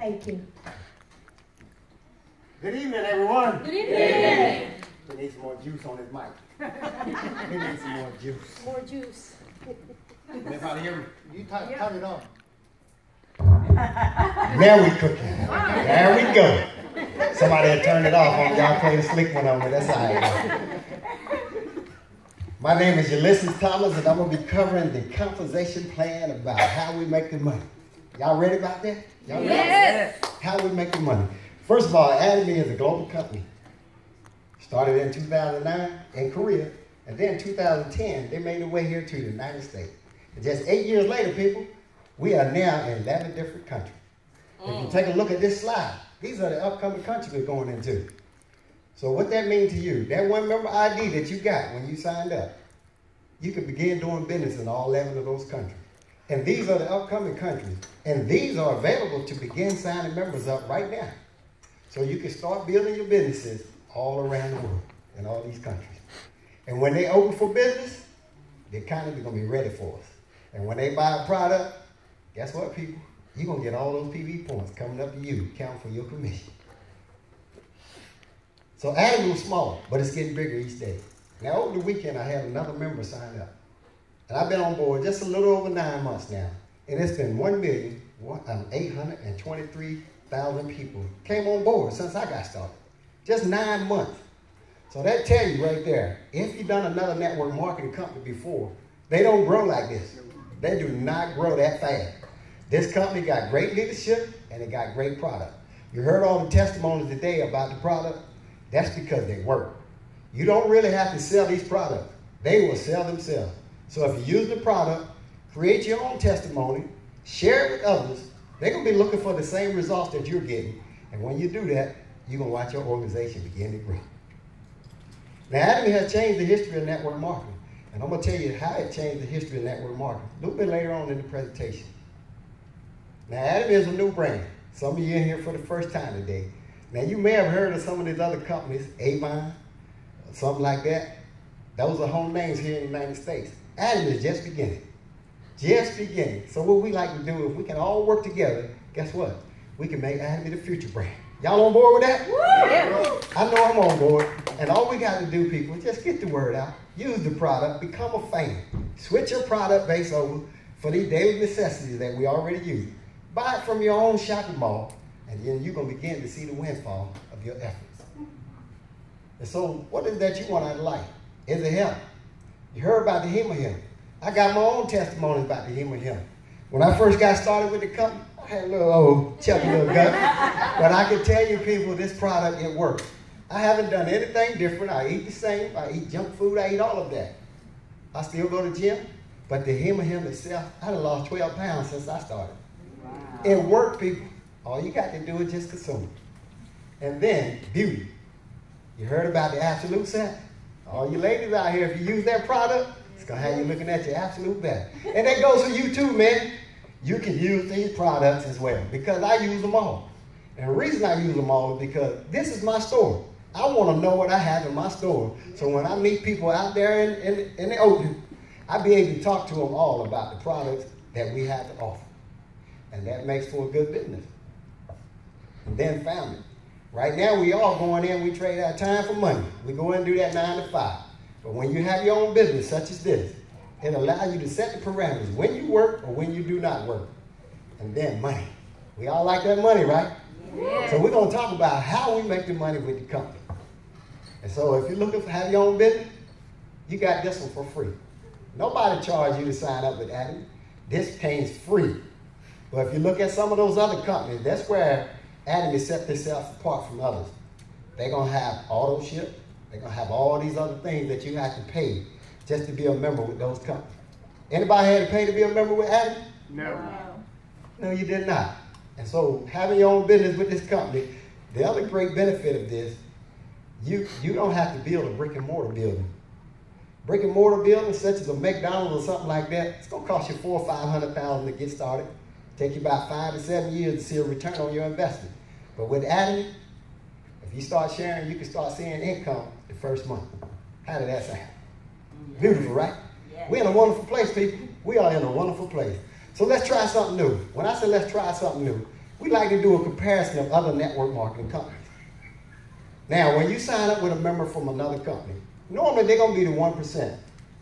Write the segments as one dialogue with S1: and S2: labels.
S1: Thank you.
S2: Good evening, everyone.
S1: Good evening.
S2: We need some more juice on this mic. We need some more juice.
S1: More juice.
S2: Everybody hear me?
S3: You turn it on.
S2: Now we cooking. There we go. Somebody had turned it off on y'all playing a slick one on me. That's all right. My name is Ulysses Thomas, and I'm going to be covering the compensation plan about how we make the money. Y'all ready about that? Y'all ready?
S1: Yes.
S2: How we make the money. First of all, Atomy is a global company. Started in 2009 in Korea, and then in 2010, they made their way here to the United States. And just 8 years later, people, we are now in 11 different countries. If you take a look at this slide, these are the upcoming countries we're going into. So what that means to you, that one member ID that you got when you signed up, you can begin doing business in all 11 of those countries. And these are the upcoming countries. And these are available to begin signing members up right now. So you can start building your businesses all around the world in all these countries. And when they open for business, the economy is going to be ready for us. And when they buy a product, guess what, people? You're going to get all those PV points coming up to you, count for your commission. So Atomy was small, but it's getting bigger each day. Now, over the weekend, I had another member sign up. And I've been on board just a little over 9 months now. And it's been 1,823,000 people came on board since I got started. Just 9 months. So that tell you right there, if you've done another network marketing company before, they don't grow like this. They do not grow that fast. This company got great leadership and it got great product. You heard all the testimonies today about the product. That's because they work. You don't really have to sell these products. They will sell themselves. So if you use the product, create your own testimony, share it with others, they're going to be looking for the same results that you're getting. And when you do that, you're going to watch your organization begin to grow. Now, Atomy has changed the history of network marketing. And I'm going to tell you how it changed the history of network marketing a little bit later on in the presentation. Now, Atomy is a new brand. Some of you in here for the first time today. Now, you may have heard of some of these other companies, Avon, something like that. Those are home names here in the United States. Atomy is just beginning. Just beginning. So what we like to do, if we can all work together, guess what? We can make Atomy the future brand. Y'all on board with that? Yeah. I know I'm on board. And all we got to do, people, is just get the word out. Use the product. Become a fan. Switch your product base over for these daily necessities that we already use. Buy it from your own shopping mall. And then you're going to begin to see the windfall of your efforts. And so what is that you want out of life? Is it help? You heard about the him. I got my own testimony about the him. When I first got started with the company, I had a little old chubby little gut. But I can tell you people, this product, it works. I haven't done anything different. I eat the same. I eat junk food. I eat all of that. I still go to the gym. But the him itself, I done lost 12 pounds since I started. Wow. It worked, people. All you got to do is just consume it. And then, beauty. You heard about the absolute set? All you ladies out here, if you use that product, it's going to have you looking at your absolute best. And that goes for you too, man. You can use these products as well because I use them all. And the reason I use them all is because this is my store. I want to know what I have in my store. So when I meet people out there in the open, I'll be able to talk to them all about the products that we have to offer. And that makes for a good business. And then family. Right now, we all going in, we trade our time for money. We go in and do that 9 to 5. But when you have your own business, such as this, it allows you to set the parameters when you work or when you do not work. And then money. We all like that money, right? Yeah. So we're going to talk about how we make the money with the company. And so if you're looking to have your own business, you got this one for free. Nobody charges you to sign up with Atomy. This pays free. But if you look at some of those other companies, that's where Atomy set themselves apart from others. They're going to have auto ship. They're going to have all these other things that you have to pay just to be a member with those companies. Anybody had to pay to be a member with Atomy?
S3: No.
S2: No, you did not. And so having your own business with this company, the other great benefit of this, you don't have to build a brick and mortar building. Brick and mortar building such as a McDonald's or something like that, it's going to cost you $400,000 or $500,000 to get started. Take you about 5 to 7 years to see a return on your investment. But with Atomy, if you start sharing, you can start seeing income the first month. How did that sound? Beautiful, right? Yeah. We're in a wonderful place, people. We are in a wonderful place. So let's try something new. When I say let's try something new, we like to do a comparison of other network marketing companies. Now, when you sign up with a member from another company, normally they're going to be the 1%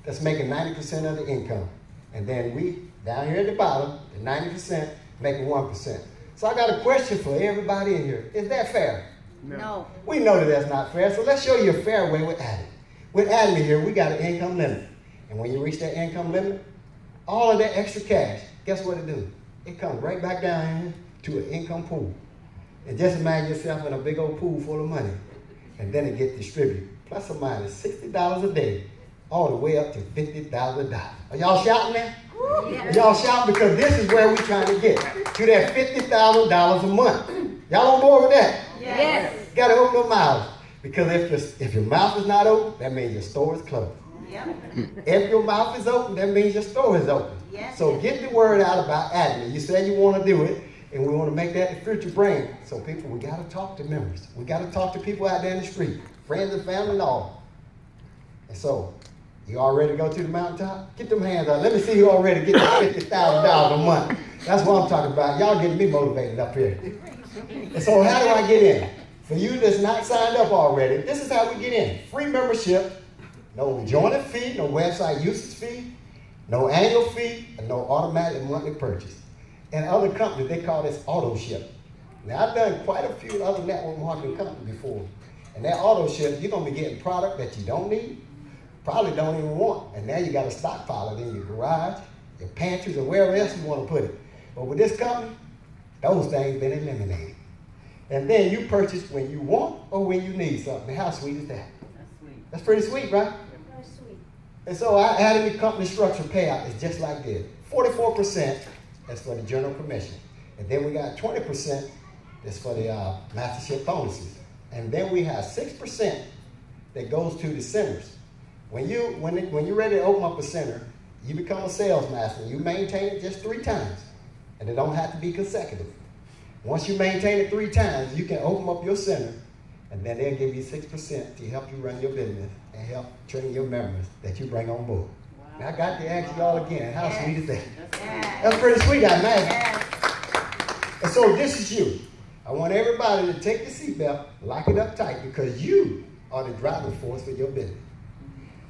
S2: that's making 90% of the income. And then we, down here at the bottom, the 90% making 1%. So I got a question for everybody in here. Is that fair?
S1: No.
S2: We know that that's not fair, so let's show you a fair way with Atomy. With Atomy here, we got an income limit. And when you reach that income limit, all of that extra cash, guess what it do? It comes right back down here to an income pool. And just imagine yourself in a big old pool full of money. And then it gets distributed, plus or minus $60 a day, all the way up to $50,000. Are y'all shouting now? Yeah. Y'all shouting because this is where we're trying to get, to that $50,000 a month. Y'all on board with that?
S1: Yes.
S2: Got to open your mouth. Because if your mouth is not open, that means your store is closed.
S1: Yep.
S2: If your mouth is open, that means your store is open.
S1: Yes.
S2: So get the word out about Atomy. You said you want to do it, and we want to make that the future brand. So people, we got to talk to members. We got to talk to people out there in the street, friends and family and all. And so, you all ready to go to the mountaintop? Get them hands out. Let me see you all ready to get that $50,000 a month. That's what I'm talking about. Y'all getting me motivated up here. And so how do I get in? For you that's not signed up already, this is how we get in. Free membership, no joining fee, no website usage fee, no annual fee, and no automatic monthly purchase. And other companies, they call this auto ship. Now, I've done quite a few other network marketing companies before. And that auto ship, you're going to be getting product that you don't need, probably don't even want. And now you got to stockpile it in your garage, your pantries, or wherever else you want to put it. But with this company, those things been eliminated. And then you purchase when you want or when you need something. How sweet is that?
S1: That's sweet.
S2: That's pretty sweet, right?
S1: That's sweet.
S2: And so our Atomy company structure payout is just like this. 44% that's for the general commission. And then we got 20% that's for the mastership bonuses. And then we have 6% that goes to the centers. When you're ready to open up a center, you become a sales master. You maintain it just 3 times. And it don't have to be consecutive. Once you maintain it 3 times, you can open up your center, and then they'll give you 6% to help you run your business and help train your members that you bring on board. Wow. Now, I got to ask y'all again, how sweet is that? That's pretty sweet, I imagine. And so this is you. I want everybody to take your seatbelt, lock it up tight, because you are the driving force for your business.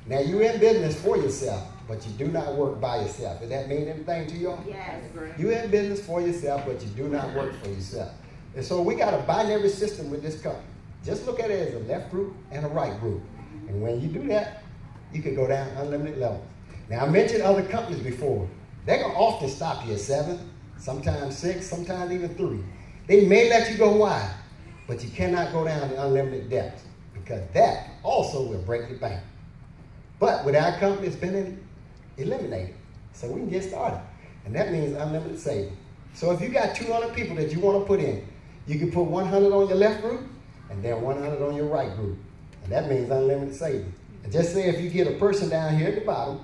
S2: Now, you're in business for yourself, but you do not work by yourself. Does that mean anything to you?
S1: Yes.
S2: You're in business for yourself, but you do not work for yourself. And so we got a binary system with this company. Just look at it as a left group and a right group. And when you do that, you can go down unlimited levels. Now, I mentioned other companies before. They're going to often stop you at 7, sometimes 6, sometimes even 3. They may let you go wide, but you cannot go down to unlimited depths, because that also will break your bank. But with our company, it's been eliminated. So we can get started. And that means unlimited saving. So if you got 200 people that you want to put in, you can put 100 on your left group and then 100 on your right group. And that means unlimited saving. And just say if you get a person down here at the bottom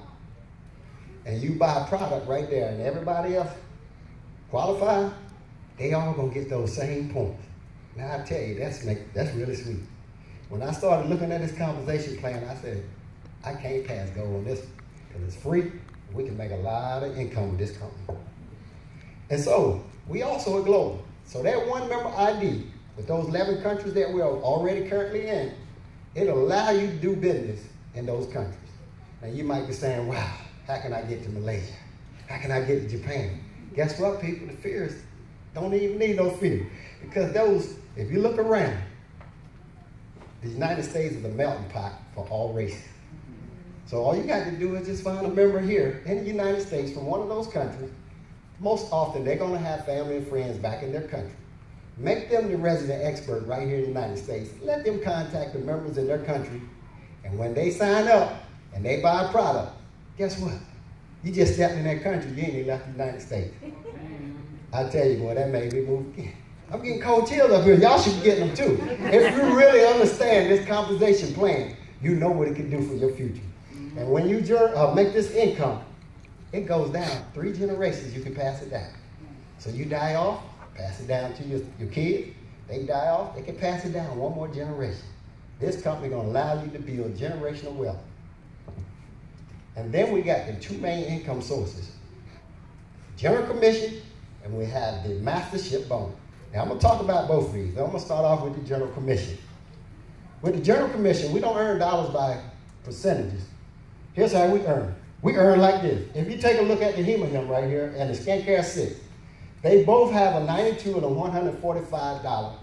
S2: and you buy a product right there and everybody else qualify, they all going to get those same points. Now I tell you, that's really sweet. When I started looking at this compensation plan, I said, I can't pass go on this because it's free. And we can make a lot of income with this company. And so we also are global. So that one member ID with those 11 countries that we're already currently in, it'll allow you to do business in those countries. Now you might be saying, wow, how can I get to Malaysia? How can I get to Japan? Guess what, people? The fears don't even need no fear. Because those, if you look around, the United States is a melting pot for all races. So all you got to do is just find a member here in the United States from one of those countries. Most often, they're going to have family and friends back in their country. Make them the resident expert right here in the United States. Let them contact the members in their country. And when they sign up and they buy a product, guess what? You just stepped in that country. You ain't even left the United States. I tell you, boy, that made me move again. I'm getting cold chills up here. Y'all should be getting them too. If you really understand this compensation plan, you know what it can do for your future. And when you make this income, it goes down 3 generations, you can pass it down. So you die off, pass it down to your kids. They die off, they can pass it down 1 more generation. This company is going to allow you to build generational wealth. And then we got the 2 main income sources. General commission, and we have the mastership bonus. Now, I'm going to talk about both of these. I'm going to start off with the General Commission. With the General Commission, we don't earn dollars by percentages. Here's how we earn. We earn like this. If you take a look at the Hemahim right here and the Skincare 6, they both have a $92 and a $145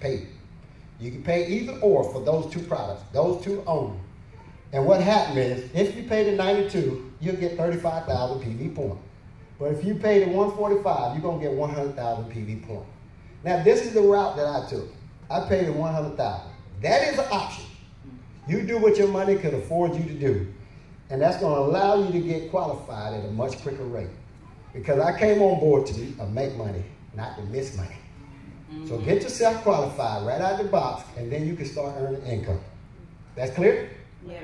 S2: pay. You can pay either or for those two products, those two only. And what happens is, if you pay the 92, you'll get 35,000 PV points. But if you pay the 145, you're going to get 100,000 PV points. Now, this is the route that I took. I paid the 100,000. That is an option. You do what your money could afford you to do. And that's going to allow you to get qualified at a much quicker rate. Because I came on board to make money, not to miss money. So get yourself qualified right out of the box, and then you can start earning income. That's clear?
S1: Yeah.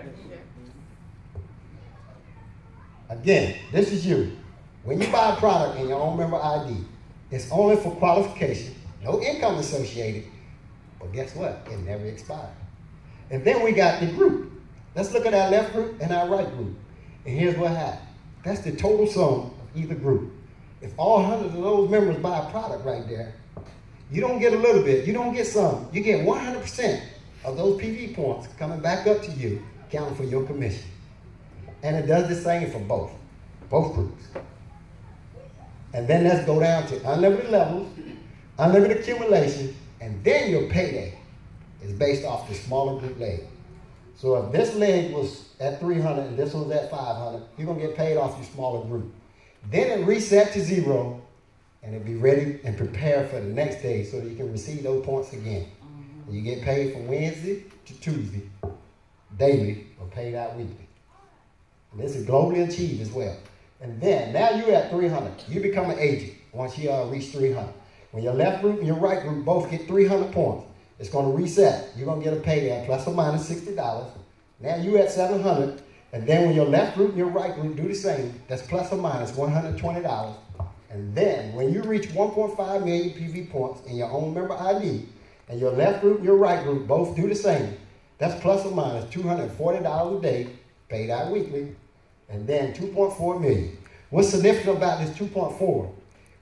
S2: Again, this is you. When you buy a product in your own member ID, it's only for qualification, no income associated, but guess what? It never expired. And then we got the group. Let's look at our left group and our right group. And here's what happened. That's the total sum of either group. If all 100 of those members buy a product right there, you don't get a little bit, you don't get some. You get 100% of those PV points coming back up to you, counting for your commission. And it does the same for both groups. And then let's go down to unlimited levels, unlimited accumulation, and then your payday is based off the smaller group leg. So if this leg was at 300 and this one's at 500, you're going to get paid off your smaller group. Then it reset to 0, and it'll be ready and prepared for the next day so that you can receive those points again. You get paid from Wednesday to Tuesday, daily, or paid out weekly. And this is globally achieved as well. And then, now you're at 300. You become an agent once you reach 300. When your left group and your right group both get 300 points, it's going to reset. You're going to get a payday plus or minus $60. Now you're at 700. And then when your left group and your right group do the same, that's plus or minus $120. And then when you reach 1.5 million PV points in your own member ID, and your left group and your right group both do the same, that's plus or minus $240 a day, paid out weekly, and then 2.4 million. What's significant about this 2.4?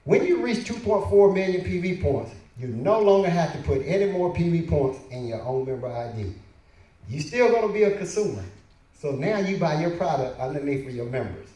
S2: When you reach 2.4 million PV points, you no longer have to put any more PV points in your own member ID. You're still going to be a consumer. So now you buy your product underneath for your members.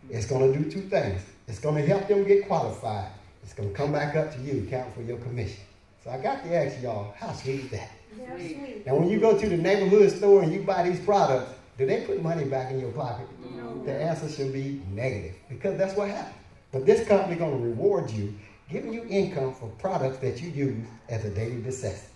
S2: It's going to do two things. It's going to help them get qualified. It's going to come back up to you, count for your commission. So I got to ask y'all, how sweet is that?
S1: Yeah, sweet.
S2: And when you go to the neighborhood store and you buy these products, do they put money back in your pocket?
S1: No.
S2: The answer should be negative, because that's what happened. But this company is going to reward you, giving you income for products that you use as a daily necessity.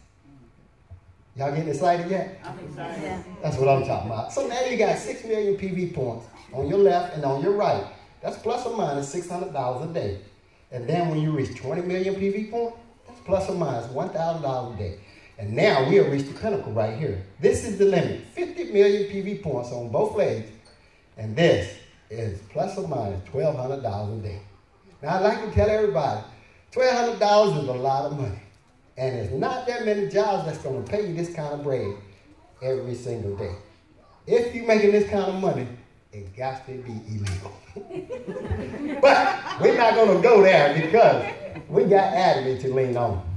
S2: Y'all getting excited yet?
S1: I'm excited. Yeah.
S2: That's what I'm talking about. So now you got 6 million PV points on your left and on your right. That's plus or minus $600 a day. And then when you reach 20 million PV points, that's plus or minus $1,000 a day. And now we have reached the pinnacle right here. This is the limit, 50 million PV points on both legs. And this is plus or minus $1,200 a day. Now, I'd like to tell everybody, $1,200 is a lot of money. And there's not that many jobs that's going to pay you this kind of bread every single day. If you're making this kind of money, it got to be illegal. But we're not going to go there because we got Atomy to lean on.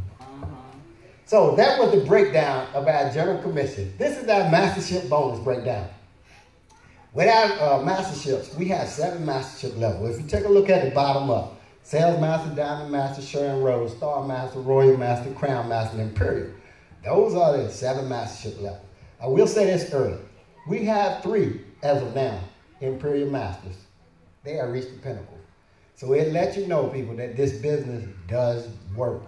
S2: So that was the breakdown of our general commission. This is our mastership bonus breakdown. With our masterships, we have 7 mastership levels. If you take a look at the bottom up, Sales Master, Diamond Master, Sharon Rose, Star Master, Royal Master, Crown Master, and Imperial. Those are the 7 mastership levels. I will say this early. We have 3 as of now, Imperial Masters. They have reached the pinnacle. So it lets you know, people, that this business does work.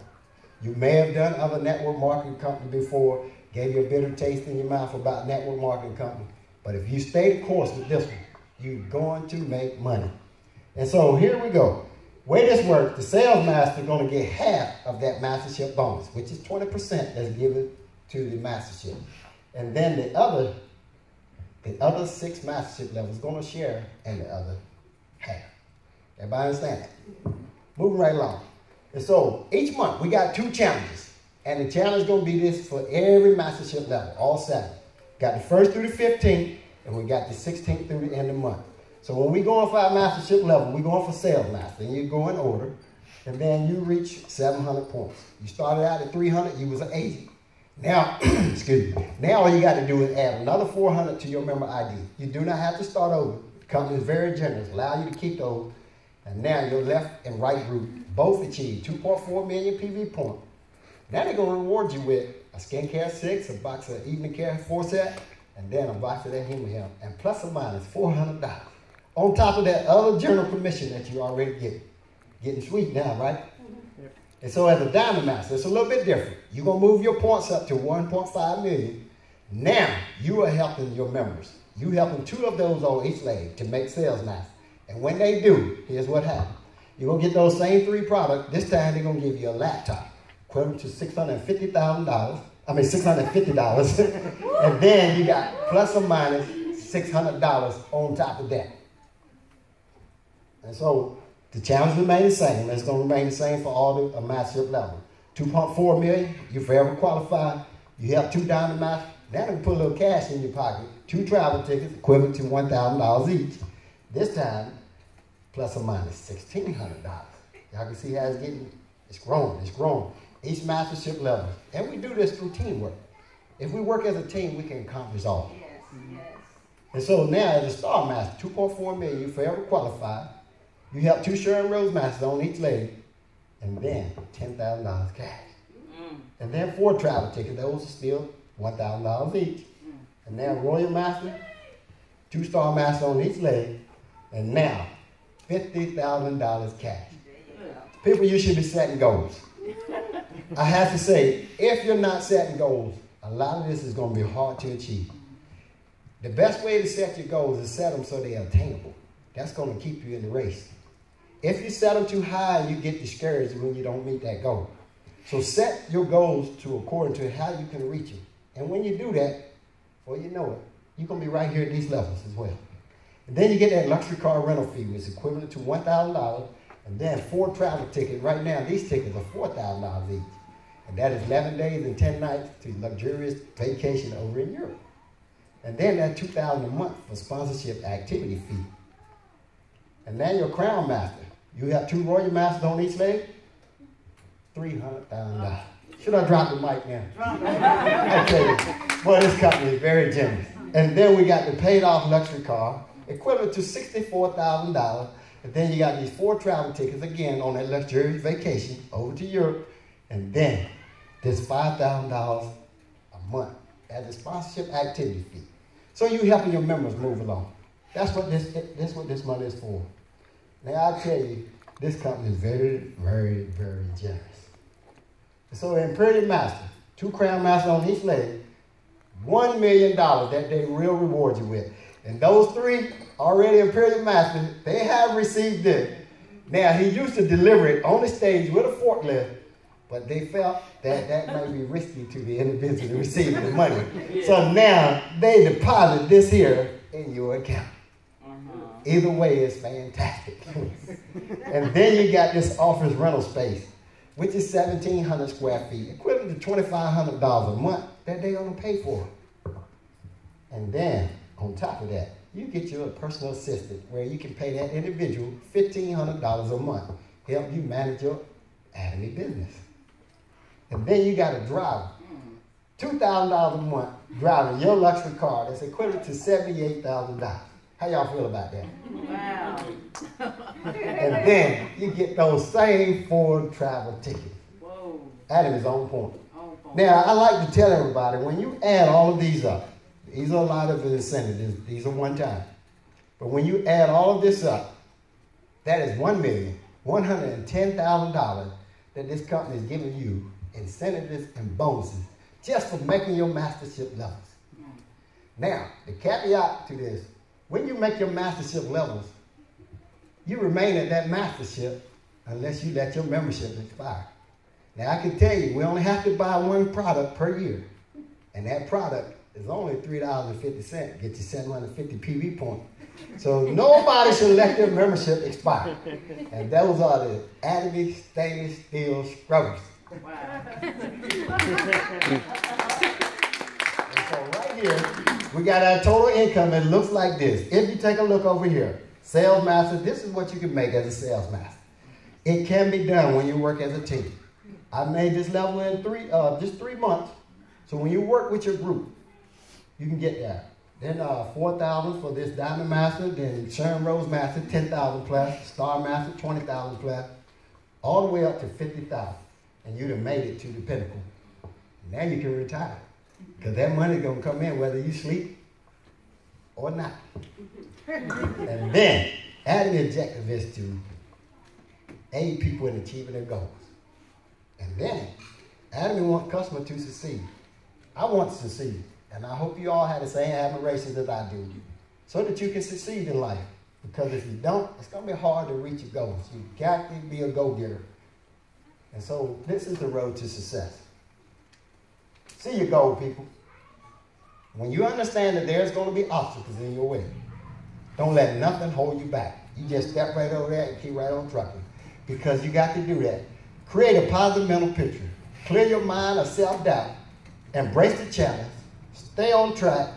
S2: You may have done other network marketing companies before, gave you a bitter taste in your mouth about network marketing companies. But if you stay the course with this one, you're going to make money. And so here we go. Way this works, the sales master is going to get half of that mastership bonus, which is 20% that's given to the mastership. And then the other 6 mastership levels are going to share in the other half. Everybody understand that? Moving right along. And so each month we got 2 challenges. And the challenge is going to be this for every mastership level, all 7. Got the 1st through the 15th, and we got the 16th through the end of the month. So when we go on for our mastership level, we're going for sales master, and you go in order. and then you reach 700 points. You started out at 300, you was an agent. Now, excuse me, now all you got to do is add another 400 to your member ID. You do not have to start over. The company is very generous, allow you to keep those. And now your left and right group both achieve 2.4 million PV points. Now they're going to reward you with a skincare 6, a box of evening care 4 set, and then a box of that human hair, and plus or minus $400. On top of that other general commission that you already get. Getting sweet now, right? Yep. And so as a Diamond Master, it's a little bit different. You're going to move your points up to 1.5 million. Now, you are helping your members. You helping 2 of those on each leg to make sales master. And when they do, here's what happens. You're going to get those same 3 products. This time, they're going to give you a laptop, equivalent to $650. And then you got plus or minus $600 on top of that. And so the challenge remains the same. It's going to remain the same for all the mastership levels. 2.4 million, you forever qualify. You have 2 Diamond Masters. Now they can put a little cash in your pocket. 2 travel tickets equivalent to $1,000 each. This time, plus or minus $1,600. Y'all can see how it's getting, it's growing. Each mastership level. And we do this through teamwork. If we work as a team, we can accomplish all.
S1: Yes, yes.
S2: And so now as a Star Master, 2.4 million, you forever qualify. You have 2 Sherman Rose Masters on each leg, and then $10,000 cash. And then 4 travel tickets, those are still $1,000 each. And now Royal Master, 2 Star Masters on each leg, and now $50,000 cash. People, you should be setting goals. I have to say, if you're not setting goals, a lot of this is going to be hard to achieve. The best way to set your goals is set them so they're attainable. That's going to keep you in the race. If you set them too high, you get discouraged when you don't meet that goal. So set your goals according to how you can reach them. And when you do that, well, you know it, you're going to be right here at these levels as well. And then you get that luxury car rental fee, which is equivalent to $1,000, and then 4 travel tickets. Right now, these tickets are $4,000 each. And that is 11 days and 10 nights to luxurious vacation over in Europe. And then that $2,000 a month for sponsorship activity fee. And now your Crown Master. You have 2 Royal Masters on each leg, $300,000. Should I drop the mic now? I tell you, boy, this company is very generous. And then we got the paid off luxury car, equivalent to $64,000. And then you got these 4 travel tickets, again, on that luxurious vacation over to Europe. And then there's $5,000 a month as a sponsorship activity fee. So you helping your members move along. That's what this money is for. Now, I tell you, this company is very, very, very generous. So in Imperial Master, 2 Crown Masters on each leg, $1 million that they will reward you with. And those 3 already Imperial Masters, they have received this. Now, he used to deliver it on the stage with a forklift, but they felt that might be risky to the individual receiving the money. Yeah. So now they deposit this here in your account. Either way, it's fantastic. And then you got this office rental space, which is 1,700 square feet, equivalent to $2,500 a month that they're going to pay for. And then, on top of that, you get you a personal assistant where you can pay that individual $1,500 a month, help you manage your Atomy business. And then you got a driver, $2,000 a month driving your luxury car that's equivalent to $78,000. How y'all feel about that?
S1: Wow.
S2: And then you get those same 4 travel tickets.
S1: Whoa.
S2: Adam is on point. Now, I like to tell everybody, when you add all of these up, these are a lot of incentives. These are one time. But when you add all of this up, that is $1,110,000 that this company is giving you incentives and bonuses just for making your mastership levels. Now, the caveat to this, when you make your mastership levels, you remain at that mastership unless you let your membership expire. Now, I can tell you, we only have to buy 1 product per year. And that product is only $3.50, get you 750 PV points. So nobody should let their membership expire. And those are the Atomy stainless steel scrubbers.
S1: Wow.
S2: And so right here, we got our total income. It looks like this. If you take a look over here, sales master, this is what you can make as a sales master. It can be done when you work as a team. I made this level in just 3 months. So when you work with your group, you can get there. Then $4,000 for this Diamond Master, then Sharon Rose Master, $10,000 plus, Star Master, $20,000 plus, all the way up to $50,000. And you'd have made it to the pinnacle. Now you can retire. Because that money's going to come in whether you sleep or not. And then, adding the objective is to aid people in achieving their goals. And then, Atomy wants customers to succeed. I want to succeed. And I hope you all have the same admiration as I do, so that you can succeed in life. Because if you don't, it's going to be hard to reach your goals. You've got to be a go-getter. And so this is the road to success. See your goal, people. When you understand that there's going to be obstacles in your way, don't let nothing hold you back. You just step right over there and keep right on trucking. Because you got to do that. Create a positive mental picture. Clear your mind of self-doubt. Embrace the challenge. Stay on track.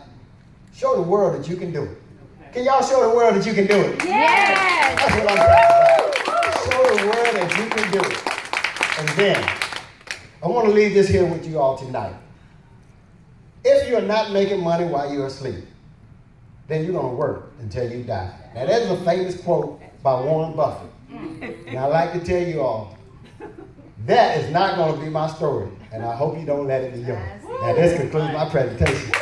S2: Show the world that you can do it. Can y'all show the world that you can do it?
S1: Yes!
S2: That's what I'm talking about. Show the world that you can do it. And then, I want to leave this here with you all tonight. If you're not making money while you're asleep, then you're going to work until you die. Now, that is a famous quote by Warren Buffett. And I like to tell you all, that is not going to be my story. And I hope you don't let it be yours. Now, this concludes my presentation.